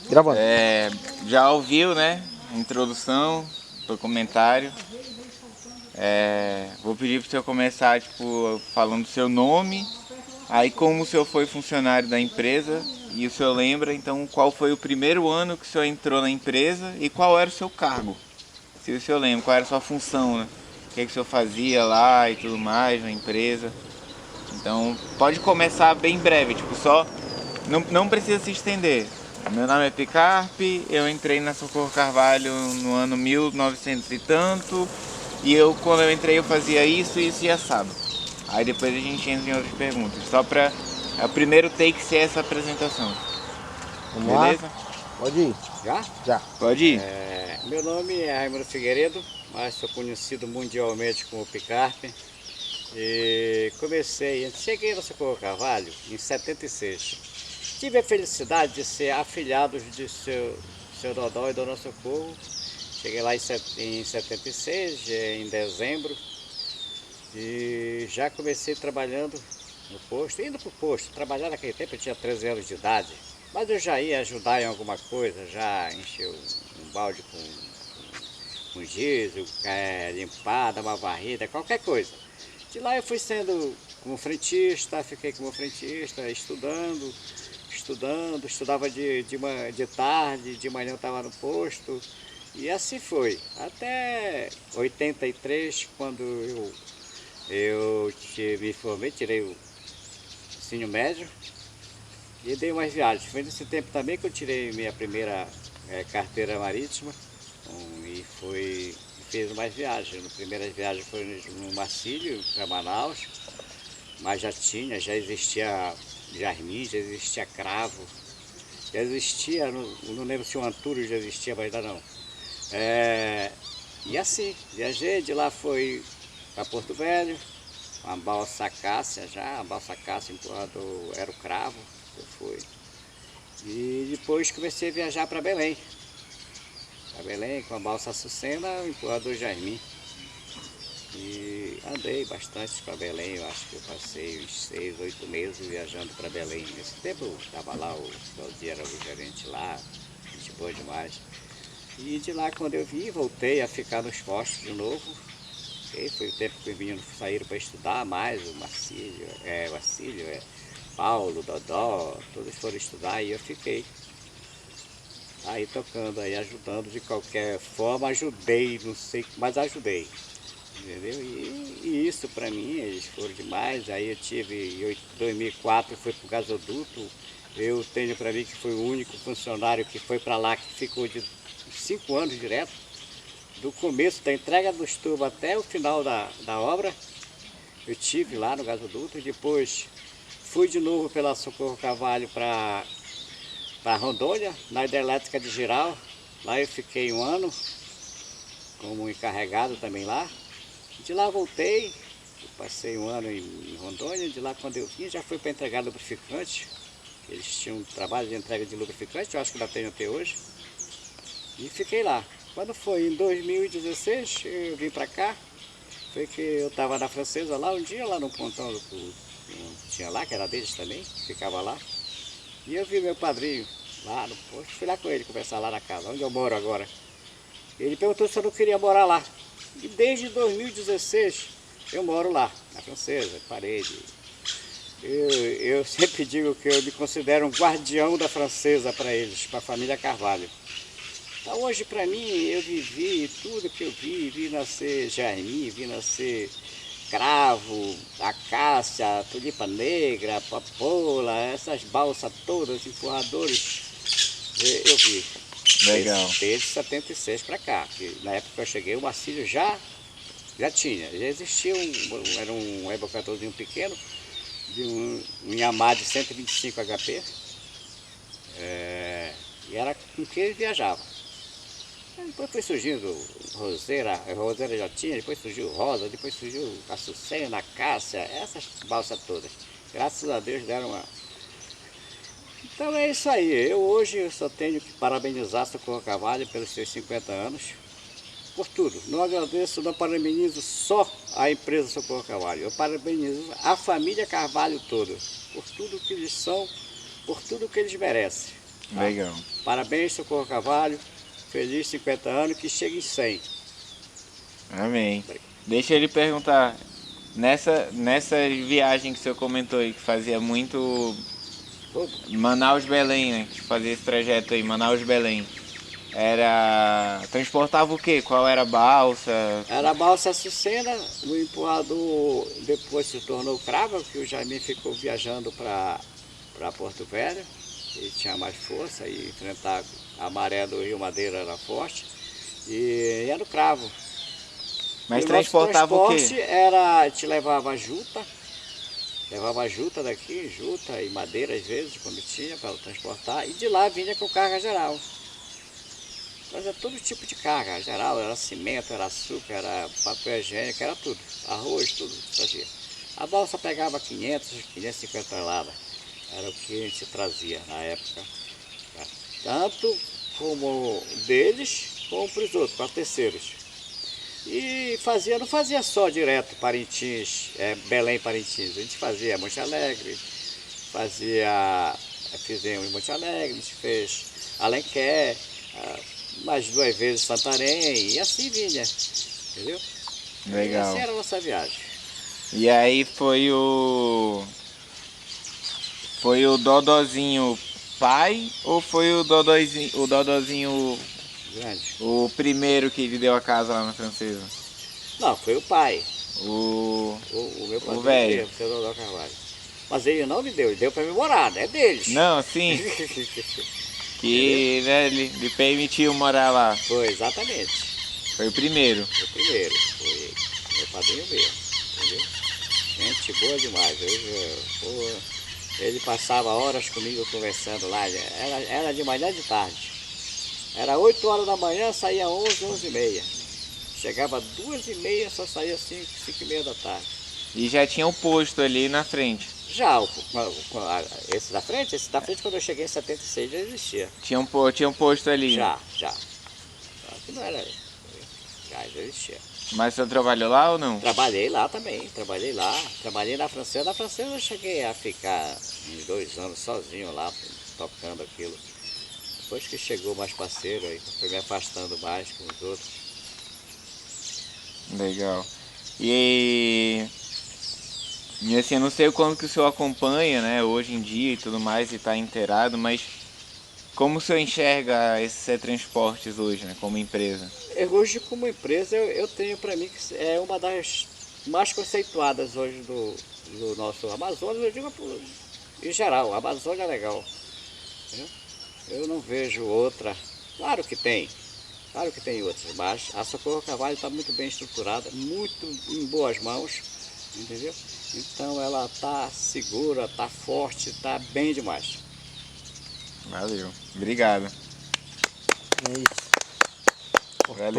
Gravando. Já ouviu, né? Introdução, do comentário. Vou pedir para o senhor começar, tipo, falando do seu nome, aí como o senhor foi funcionário da empresa e o senhor lembra, então, qual foi o primeiro ano que o senhor entrou na empresa e qual era o seu cargo? Se o senhor lembra, qual era a sua função, né? O que o senhor fazia lá e tudo mais na empresa. Então, pode começar bem breve, tipo, só não precisa se estender. Meu nome é Picarpe, eu entrei na Socorro Carvalho no ano 1900 e tanto, e quando eu entrei eu fazia isso e assado. Aí depois a gente entra em outras perguntas, só para o primeiro take ser essa apresentação. Vamos lá? Beleza? Pode ir. Já? Já. Pode ir. Meu nome é Raimundo Figueiredo, mas sou conhecido mundialmente como Picarpe. E cheguei no Socorro Carvalho em 76. Tive a felicidade de ser afilhado de seu Dodó e Dona Socorro. Cheguei lá em 76, em dezembro, e já comecei trabalhando no posto, indo para o posto. Trabalhar naquele tempo eu tinha 13 anos de idade, mas eu já ia ajudar em alguma coisa, já encheu um balde com diesel, limpar, dar uma varrida, qualquer coisa. De lá eu fui sendo como frentista, fiquei como frentista, estudava de tarde, de manhã eu estava no posto, e assim foi. Até 83, quando me formei, tirei o ensino médio e dei umas viagens. Foi nesse tempo também que eu tirei minha primeira carteira marítima fiz umas viagens. A primeira viagem foi no Marcílio, para Manaus, mas já existia jarnim, já existia cravo, já existia, não lembro se o Antúrio já existia, mas ainda não. E assim, viajei, de lá foi para Porto Velho, uma balsa Cássia já, a balsa Cássia empurrador era o cravo, eu fui. E depois comecei a viajar para Belém. Para Belém com a balsa Açucena, o empurrador Jardim. E andei bastante para Belém, eu acho que eu passei uns 6, 8 meses viajando para Belém. Nesse tempo eu estava lá, o Claudio era o gerente lá, gente boa demais. E de lá, quando eu vim, voltei a ficar nos postos de novo. E foi o tempo que os meninos saíram para estudar mais, o Marcílio, Paulo, Dodó, todos foram estudar e eu fiquei aí tocando, aí ajudando de qualquer forma, ajudei, não sei, mas ajudei, entendeu? E isso para mim, eles foram demais. Aí eu tive, em 2004 fui para o gasoduto, eu tenho para mim que foi o único funcionário que foi para lá, que ficou de 5 anos direto, do começo da entrega dos tubos até o final da obra, eu tive lá no gasoduto. Depois fui de novo pela Socorro Carvalho para Rondônia, na hidrelétrica de Giral. Lá eu fiquei um ano como encarregado também lá. De lá voltei, passei um ano em Rondônia. De lá, quando eu vim, já fui para entregar lubrificante. Eles tinham um trabalho de entrega de lubrificante, eu acho que ainda tenho até hoje. E fiquei lá. Quando foi em 2016, eu vim para cá. Foi que eu estava na Francesa lá um dia, lá no pontão que tinha lá, que era deles também, ficava lá. E eu vi meu padrinho lá no posto, fui lá com ele conversar lá na casa, onde eu moro agora. Ele perguntou se eu não queria morar lá. E desde 2016 eu moro lá, na Francesa, parede. Eu sempre digo que eu me considero um guardião da Francesa para eles, para a família Carvalho. Então hoje para mim eu vivi tudo que eu vi nascer jardim, vi nascer cravo, acácia, tulipa negra, papoula, essas balsas todas, empurradores, eu vi. Legal. Desde 76 para cá, que na época que eu cheguei o Marcílio já existia era um rebocadorzinho pequeno, de um Yamaha de 125 HP, e era com que ele viajava. Depois foi surgindo Roseira, a Roseira já tinha, depois surgiu Rosa, depois surgiu Açucena, Cássia, essas balsas todas. Graças a Deus deram uma... Então é isso aí. Hoje só tenho que parabenizar Socorro Carvalho pelos seus 50 anos, por tudo. Não agradeço, não parabenizo só a empresa Socorro Carvalho, eu parabenizo a família Carvalho toda, por tudo que eles são, por tudo que eles merecem. Tá? Legal. Parabéns, Socorro Carvalho. Feliz 50 anos, que chegue em 100. Amém. Deixa ele perguntar, nessa viagem que o senhor comentou aí, que fazia muito Manaus-Belém, né? Que fazia esse trajeto aí, Manaus-Belém. Transportava o quê? Qual era a balsa? Era a balsa Açucena, o empurrador depois se tornou Cravo, que o Jaime ficou viajando para Porto Velho. Ele tinha mais força e enfrentar a maré do Rio Madeira era forte. E era o Cravo. Mas E o transportava o nosso quê? transporte te levava juta daqui, juta e madeira às vezes, quando tinha para transportar, e de lá vinha com carga geral. Fazia todo tipo de carga geral, era cimento, era açúcar, era papel higiênico, era tudo, arroz, tudo trazia. A balsa pegava 550 toneladas, era o que a gente trazia na época, tá? Tanto como deles, como para os outros, para terceiros. E não fazia só direto Parintins, Belém Parintins, a gente fazia Monte Alegre, fizemos em Monte Alegre, a gente fez Alenquer, mais 2 vezes Santarém, e assim vinha, entendeu? Legal. E assim era a nossa viagem. E aí foi o Dodozinho pai ou foi o Dodozinho Grande. o primeiro que lhe deu a casa lá na Francesa? Não, foi o pai, O meu padrinho velho. mesmo, o seu Dodô Carvalho. Mas ele não me deu, ele deu para mim morar, é deles. Não, sim, que né, lhe permitiu morar lá. Foi, exatamente. Foi o primeiro. Foi o primeiro, foi meu padrinho mesmo, entendeu? Gente boa demais. Ele passava horas comigo conversando lá, era de manhã e de tarde. Era 8 horas da manhã, saía 11, 11h30. Chegava 2h30, só saía 5h30 da tarde. E já tinha um posto ali na frente. Já, esse da frente quando eu cheguei em 76 já existia. Tinha um posto ali. Já. Só que não era, já existia. Mas o senhor trabalhou lá ou não? Trabalhei lá também, trabalhei na Francesa. Na Francesa eu cheguei a ficar uns 2 anos sozinho lá, tocando aquilo. Depois que chegou mais parceiro, aí foi me afastando mais com os outros. Legal. E assim, eu não sei o quanto que o senhor acompanha, né, hoje em dia e tudo mais, e está inteirado, mas como o senhor enxerga esses transportes hoje, né, como empresa? Hoje, como empresa, eu tenho para mim que é uma das mais conceituadas hoje do nosso Amazonas, eu digo em geral, a Amazônia é legal. Eu não vejo outra, claro que tem outras, mas a Socorro Carvalho está muito bem estruturada, muito em boas mãos, entendeu? Então ela está segura, está forte, está bem demais. Valeu. Obrigado. É isso. Valeu.